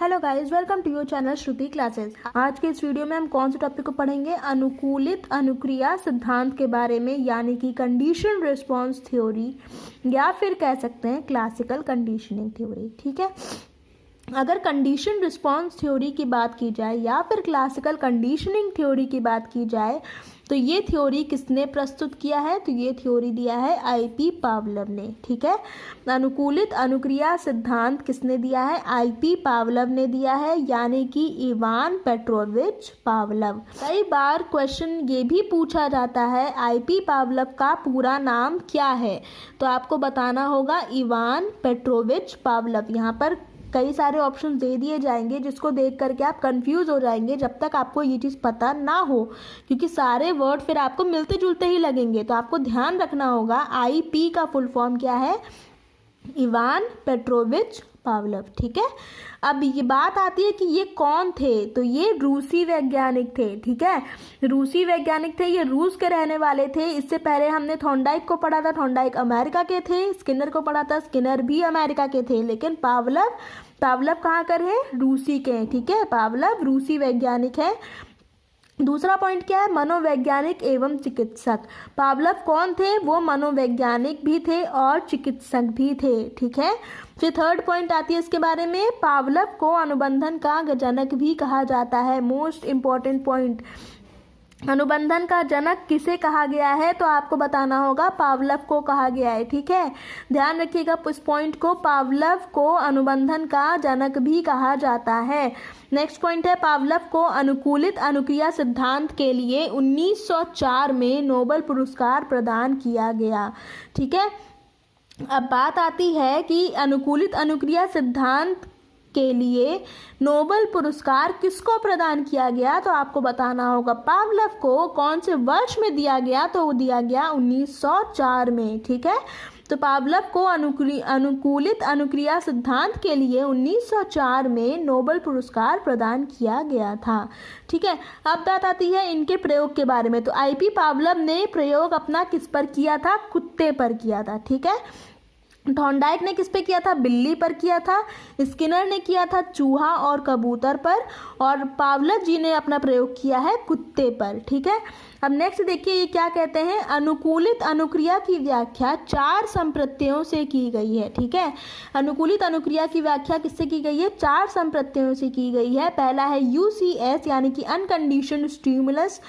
Hello guys, welcome to your channel Shruti classes. आज के इस वीडियो में हम कौन से टॉपिक को पढ़ेंगे? अनुकूलित अनुक्रिया सिद्धांत के बारे में, यानी कि कंडीशन रिस्पांस थ्योरी, या फिर कह सकते हैं क्लासिकल कंडीशनिंग थ्योरी। ठीक है, अगर कंडीशन रिस्पांस थ्योरी की बात की जाए या फिर क्लासिकल कंडीशनिंग थ्योरी की बात की जाए तो ये थ्योरी किसने प्रस्तुत किया है? तो ये थ्योरी दिया है आईपी पावलव ने। ठीक है, अनुकूलित अनुक्रिया सिद्धांत किसने दिया है? आईपी पावलव ने दिया है, यानी कि इवान पेट्रोविच पावलव। कई बार क्वेश्चन ये भी पूछा जाता है आईपी पावलव का पूरा नाम क्या है, तो आपको बताना होगा इवान पेट्रोविच पावलव। यहाँ पर कई सारे ऑप्शन दे दिए जाएंगे जिसको देख करके आप कंफ्यूज हो जाएंगे जब तक आपको ये चीज़ पता ना हो, क्योंकि सारे वर्ड फिर आपको मिलते जुलते ही लगेंगे। तो आपको ध्यान रखना होगा आईपी का फुल फॉर्म क्या है? Ivan Petrovich पावलव। ठीक है, अब ये बात आती है कि ये कौन थे? तो ये रूसी वैज्ञानिक थे। ठीक है, रूसी वैज्ञानिक थे, ये रूस के रहने वाले थे। इससे पहले हमने थॉर्नडाइक को पढ़ा था, थॉर्नडाइक अमेरिका के थे। स्किनर को पढ़ा था, स्किनर भी अमेरिका के थे। लेकिन पावलव कहाँ कर है? रूसी के हैं। ठीक है, पावलव रूसी वैज्ञानिक है। दूसरा पॉइंट क्या है? मनोवैज्ञानिक एवं चिकित्सक। पावलव कौन थे? वो मनोवैज्ञानिक भी थे और चिकित्सक भी थे। ठीक है, फिर थर्ड पॉइंट आती है इसके बारे में, पावलव को अनुबंधन का जनक भी कहा जाता है। मोस्ट इंपॉर्टेंट पॉइंट, अनुबंधन का जनक किसे कहा गया है? तो आपको बताना होगा पावलव को कहा गया है। ठीक है, ध्यान रखिएगा इस पॉइंट को, पावलव को अनुबंधन का जनक भी कहा जाता है। नेक्स्ट पॉइंट है, पावलव को अनुकूलित अनुक्रिया सिद्धांत के लिए 1904 में नोबेल पुरस्कार प्रदान किया गया। ठीक है, अब बात आती है कि अनुकूलित अनुक्रिया सिद्धांत के लिए नोबेल पुरस्कार किसको प्रदान किया गया? तो आपको बताना होगा पावलव को कौन से वर्ष में दिया गया? तो वो दिया गया 1904 में। ठीक है, तो पावलव को अनुकूलित अनुक्रिया सिद्धांत के लिए 1904 में नोबेल पुरस्कार प्रदान किया गया था। ठीक है, अब बात आती है इनके प्रयोग के बारे में। तो आईपी पावलव ने प्रयोग अपना किस पर किया था? कुत्ते पर किया था। ठीक है, थॉर्नडाइक ने किस पे किया था? बिल्ली पर किया था। स्किनर ने किया था चूहा और कबूतर पर, और पावलव जी ने अपना प्रयोग किया है कुत्ते पर। ठीक है, अब नेक्स्ट देखिए ये क्या कहते हैं, अनुकूलित अनुक्रिया की व्याख्या 4 संप्रत्ययों से की गई है। ठीक है, अनुकूलित अनुक्रिया की व्याख्या किससे की गई है? 4 संप्रत्ययों से की गई है। पहला है यूसीएस, यानी कि अनकंडीशनड स्टिमुलस,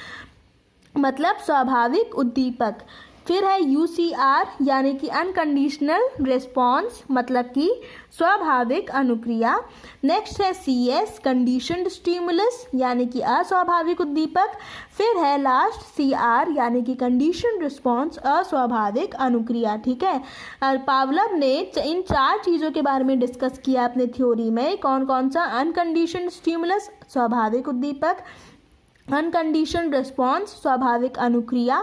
मतलब स्वाभाविक उद्दीपक। फिर है यूसीआर, यानी कि अनकंडीशनल रिस्पॉन्स, मतलब कि स्वाभाविक अनुक्रिया। नेक्स्ट है सीएस, कंडीशनड स्टिमुलस, यानी कि अस्वाभाविक उद्दीपक। फिर है लास्ट सीआर, यानी कि कंडीशनड रिस्पॉन्स, अस्वाभाविक अनुक्रिया। ठीक है, पावलव ने इन 4 चीज़ों के बारे में डिस्कस किया अपने थ्योरी में। कौन कौन सा? अनकंडीशनड स्टिमुलस, स्वाभाविक उद्दीपक; अनकंडीशनड रिस्पॉन्स, स्वाभाविक अनुक्रिया;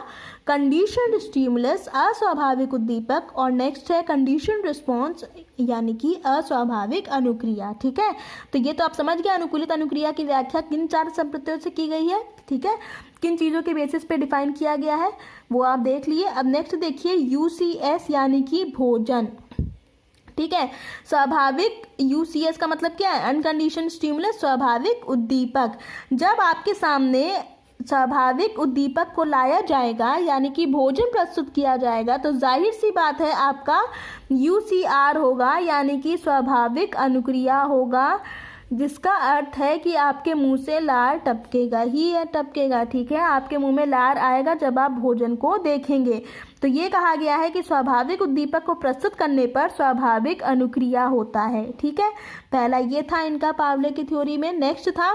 कंडीशनड स्टिमुलस, अस्वाभाविक उद्दीपक; और नेक्स्ट है कंडीशनड रिस्पॉन्स, यानी कि अस्वाभाविक अनुक्रिया। ठीक है, तो ये तो आप समझ गए अनुकूलित अनुक्रिया की व्याख्या किन 4 संप्रत्ययों से की गई है। ठीक है, किन चीज़ों के बेसिस पे डिफाइन किया गया है वो आप देख लिए। अब नेक्स्ट देखिए यूसीएस, यानी कि भोजन। ठीक है, स्वाभाविक, यूसीएस का मतलब क्या है? अनकंडीशन स्टिमुलस, स्वाभाविक उद्दीपक। जब आपके सामने स्वाभाविक उद्दीपक को लाया जाएगा, यानी कि भोजन प्रस्तुत किया जाएगा, तो जाहिर सी बात है आपका यूसीआर होगा, यानी कि स्वाभाविक अनुक्रिया होगा, जिसका अर्थ है कि आपके मुंह से लार टपकेगा ही है, टपकेगा। ठीक है, आपके मुंह में लार आएगा जब आप भोजन को देखेंगे। तो ये कहा गया है कि स्वाभाविक उद्दीपक को प्रस्तुत करने पर स्वाभाविक अनुक्रिया होता है। ठीक है, पहला ये था इनका पावलव की थ्योरी में। नेक्स्ट था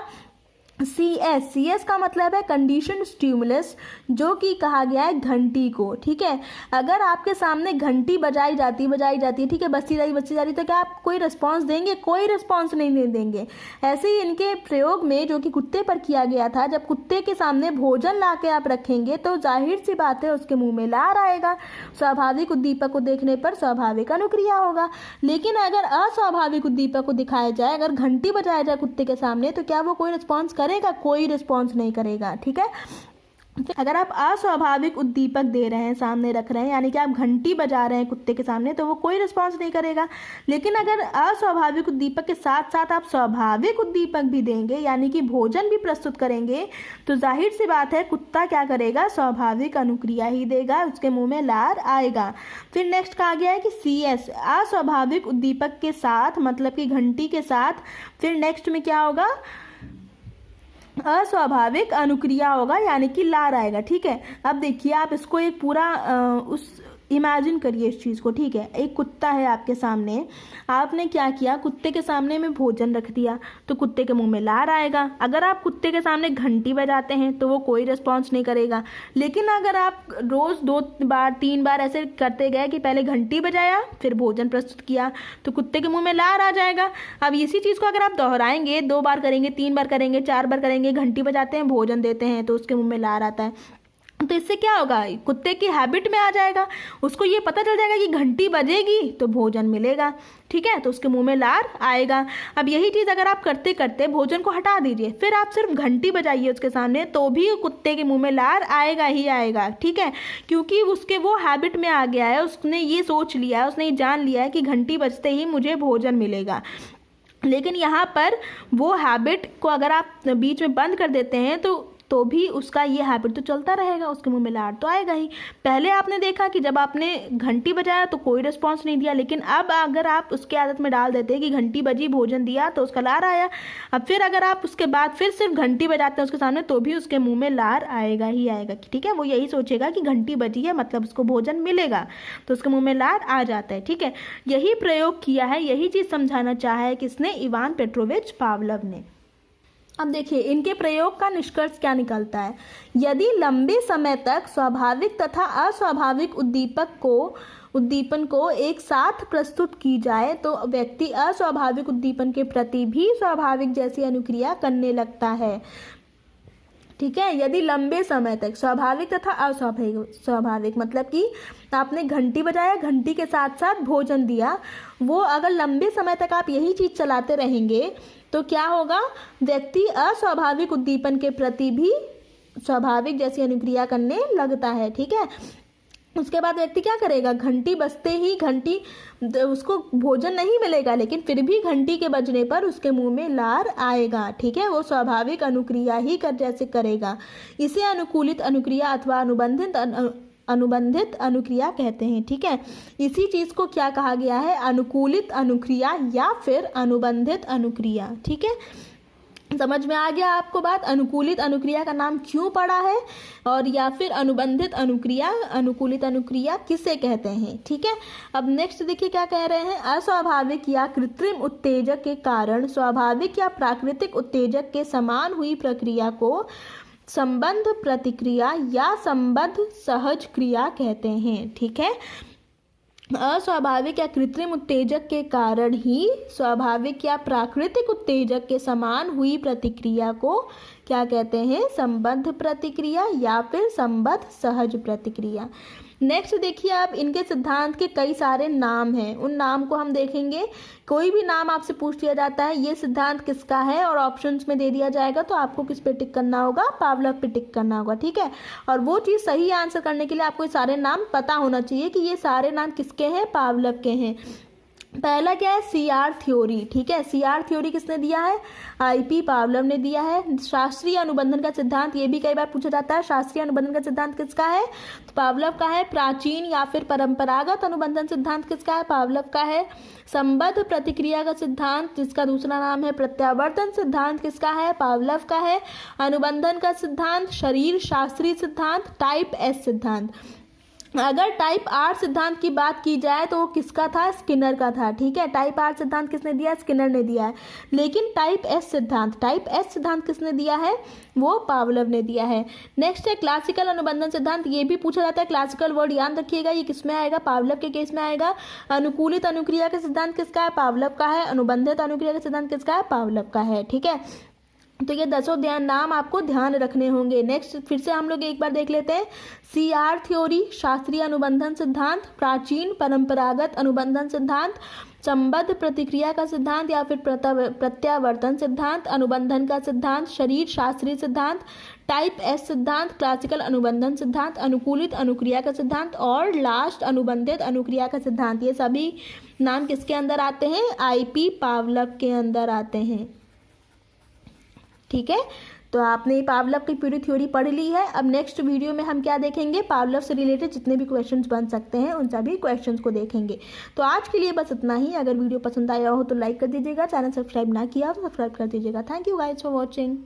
सीएस का मतलब है कंडीशन स्टिमुलस, जो कि कहा गया है घंटी को। ठीक है, अगर आपके सामने घंटी बजाई जाती है, ठीक है, बजती जा रही, तो क्या आप कोई रिस्पांस देंगे? कोई रिस्पांस नहीं देंगे। ऐसे ही इनके प्रयोग में, जो कि कुत्ते पर किया गया था, जब कुत्ते के सामने भोजन ला के आप रखेंगे तो जाहिर सी बात है उसके मुंह में लार आएगा। स्वाभाविक उद्दीपक को देखने पर स्वाभाविक अनुक्रिया होगा। लेकिन अगर अस्वाभाविक उद्दीपक को दिखाया जाए, अगर घंटी बजाया जाए कुत्ते के सामने, तो क्या वो कोई रिस्पॉन्स करेगा? कोई रिस्पॉन्स नहीं करेगा। ठीक है, अगर आप अस्वाभाविक उद्दीपक दे रहे हैं, सामने रख रहे हैं, यानी कि आप घंटी बजा रहे हैं कुत्ते के सामने, तो वो कोई रिस्पॉन्स नहीं करेगा। लेकिन अगर अस्वाभाविक उद्दीपक के साथ साथ आप स्वाभाविक उद्दीपक भी देंगे, यानी कि भोजन भी प्रस्तुत करेंगे, तो जाहिर सी बात है कुत्ता क्या करेगा, स्वाभाविक अनुक्रिया ही देगा, उसके मुंह में लार आएगा। फिर नेक्स्ट कहा गया है कि CS अस्वाभाविक उद्दीपक के साथ, मतलब कि घंटी के साथ, फिर नेक्स्ट में क्या होगा, अस्वाभाविक अनुक्रिया होगा, यानी कि लार आएगा। ठीक है, अब देखिए आप इसको एक पूरा इमेजिन करिए इस चीज़ को। ठीक है, एक कुत्ता है आपके सामने, आपने क्या किया, कुत्ते के सामने में भोजन रख दिया, तो कुत्ते के मुंह में लार आएगा। अगर आप कुत्ते के सामने घंटी बजाते हैं तो वो कोई रिस्पॉन्स नहीं करेगा। लेकिन अगर आप रोज़ 2 बार 3 बार ऐसे करते गए कि पहले घंटी बजाया फिर भोजन प्रस्तुत किया, तो कुत्ते के मुंह में लार आ जाएगा। अब इसी चीज़ को अगर आप दोहराएंगे, 2 बार करेंगे, 3 बार करेंगे, 4 बार करेंगे, घंटी बजाते हैं, भोजन देते हैं, तो उसके मुंह में लार आता है, तो इससे क्या होगा, कुत्ते की हैबिट में आ जाएगा, उसको ये पता चल जाएगा कि घंटी बजेगी तो भोजन मिलेगा। ठीक है, तो उसके मुंह में लार आएगा। अब यही चीज़ अगर आप करते करते भोजन को हटा दीजिए, फिर आप सिर्फ घंटी बजाइए उसके सामने, तो भी कुत्ते के मुंह में लार आएगा ही आएगा। ठीक है, क्योंकि उसके वो हैबिट में आ गया है, उसने ये सोच लिया है, उसने ये जान लिया है कि घंटी बजते ही मुझे भोजन मिलेगा। लेकिन यहाँ पर वो हैबिट को अगर आप बीच में बंद कर देते हैं तो भी उसका ये हैबिट तो चलता रहेगा, उसके मुंह में लार तो आएगा ही। पहले आपने देखा कि जब आपने घंटी बजाया तो कोई रिस्पॉन्स नहीं दिया, लेकिन अब अगर आप उसके आदत में डाल देते हैं कि घंटी बजी भोजन दिया तो उसका लार आया, अब फिर अगर आप उसके बाद फिर सिर्फ घंटी बजाते हैं उसके सामने तो भी उसके मुंह में लार आएगा ही आएगा। ठीक है, वो यही सोचेगा कि घंटी बजी है मतलब उसको भोजन मिलेगा, तो उसके मुंह में लार आ जाता है। ठीक है, यही प्रयोग किया है, यही चीज़ समझाना चाहा है किसने, इवान पेट्रोविच पावलोव ने। अब देखिए इनके प्रयोग का निष्कर्ष क्या निकलता है। यदि लंबे समय तक स्वाभाविक तथा अस्वाभाविक उद्दीपन को एक साथ प्रस्तुत की जाए तो व्यक्ति अस्वाभाविक उद्दीपन के प्रति भी स्वाभाविक जैसी अनुक्रिया करने लगता है। ठीक है, यदि लंबे समय तक स्वाभाविक तथा अस्वाभाविक मतलब कि आपने घंटी बजाया, घंटी के साथ साथ भोजन दिया, वो अगर लंबे समय तक आप यही चीज़ चलाते रहेंगे तो क्या होगा, व्यक्ति अस्वाभाविक उद्दीपन के प्रति भी स्वाभाविक जैसी अनुक्रिया करने लगता है। ठीक है, उसके बाद व्यक्ति क्या करेगा, घंटी बजते ही उसको भोजन नहीं मिलेगा, लेकिन फिर भी घंटी के बजने पर उसके मुंह में लार आएगा। ठीक है, वो स्वाभाविक अनुक्रिया ही जैसे करेगा। इसे अनुकूलित अनुक्रिया अथवा अनुबंधित अनुक्रिया कहते हैं। ठीक है, इसी चीज़ को क्या कहा गया है, अनुकूलित अनुक्रिया या फिर अनुबंधित अनुक्रिया। ठीक है, समझ में आ गया आपको बात, अनुकूलित अनुक्रिया का नाम क्यों पड़ा है और या फिर अनुबंधित अनुक्रिया, अनुकूलित अनुक्रिया किसे कहते हैं। ठीक है, अब नेक्स्ट देखिए क्या कह रहे हैं, अस्वाभाविक या कृत्रिम उत्तेजक के कारण स्वाभाविक या प्राकृतिक उत्तेजक के समान हुई प्रक्रिया को संबद्ध प्रतिक्रिया या संबद्ध सहज क्रिया कहते हैं। ठीक है, अस्वाभाविक या कृत्रिम उत्तेजक के कारण ही स्वाभाविक या प्राकृतिक उत्तेजक के समान हुई प्रतिक्रिया को क्या कहते हैं, संबद्ध प्रतिक्रिया या फिर संबद्ध सहज प्रतिक्रिया। नेक्स्ट देखिए आप, इनके सिद्धांत के कई सारे नाम हैं, उन नाम को हम देखेंगे। कोई भी नाम आपसे पूछ लिया जाता है ये सिद्धांत किसका है और ऑप्शंस में दे दिया जाएगा, तो आपको किस पे टिक करना होगा, पावलोव पे टिक करना होगा। ठीक है, और वो चीज़ सही आंसर करने के लिए आपको ये सारे नाम पता होना चाहिए कि ये सारे नाम किसके हैं, पावलोव के हैं। पहला क्या है, CR थ्योरी। ठीक है, CR थ्योरी किसने दिया है, IP पावलोव ने दिया है। शास्त्रीय अनुबंधन का सिद्धांत, ये भी कई बार पूछा जाता है, शास्त्रीय अनुबंधन का सिद्धांत किसका है, तो पावलोव का है। प्राचीन या फिर परंपरागत अनुबंधन सिद्धांत किसका है, पावलोव का है। संबद्ध प्रतिक्रिया का सिद्धांत जिसका दूसरा नाम है प्रत्यावर्तन सिद्धांत किसका है, पावलोव का है। अनुबंधन का सिद्धांत शरीर शास्त्रीय सिद्धांत, टाइप S सिद्धांत। अगर टाइप R सिद्धांत की बात की जाए तो वो किसका था, स्किनर का था। ठीक है, टाइप R सिद्धांत किसने दिया, स्किनर ने दिया है। लेकिन टाइप S सिद्धांत किसने दिया है, वो पावलोव ने दिया है। नेक्स्ट है क्लासिकल अनुबंधन सिद्धांत, ये भी पूछा जाता है, क्लासिकल वर्ड याद रखिएगा, ये किसमें आएगा, पावलोव के केस में आएगा। अनुकूलित अनुक्रिया का सिद्धांत किसका है, पावलोव का है। अनुबंधित अनुक्रिया का सिद्धांत किसका है, पावलोव का है। ठीक है, तो ये 10 नाम आपको ध्यान रखने होंगे। नेक्स्ट फिर से हम लोग एक बार देख लेते हैं। CR थ्योरी, शास्त्रीय अनुबंधन सिद्धांत, प्राचीन परंपरागत अनुबंधन सिद्धांत, संबद्ध प्रतिक्रिया का सिद्धांत या फिर प्रत्यावर्तन सिद्धांत, अनुबंधन का सिद्धांत, शरीर शास्त्रीय सिद्धांत, टाइप S सिद्धांत, क्लासिकल अनुबंधन सिद्धांत, अनुकूलित अनुक्रिया का सिद्धांत और लास्ट अनुबंधित अनुक्रिया का सिद्धांत। ये सभी नाम किसके अंदर आते हैं? IP पावलव के अंदर आते हैं। ठीक है, तो आपने पावलव की पूरी थ्योरी पढ़ ली है। अब नेक्स्ट वीडियो में हम क्या देखेंगे? पावलव से रिलेटेड जितने भी क्वेश्चंस बन सकते हैं उन सभी क्वेश्चंस को देखेंगे। तो आज के लिए बस इतना ही। अगर वीडियो पसंद आया हो तो लाइक कर दीजिएगा, चैनल सब्सक्राइब ना किया तो सब्सक्राइब कर दीजिएगा। Thank you guys for watching.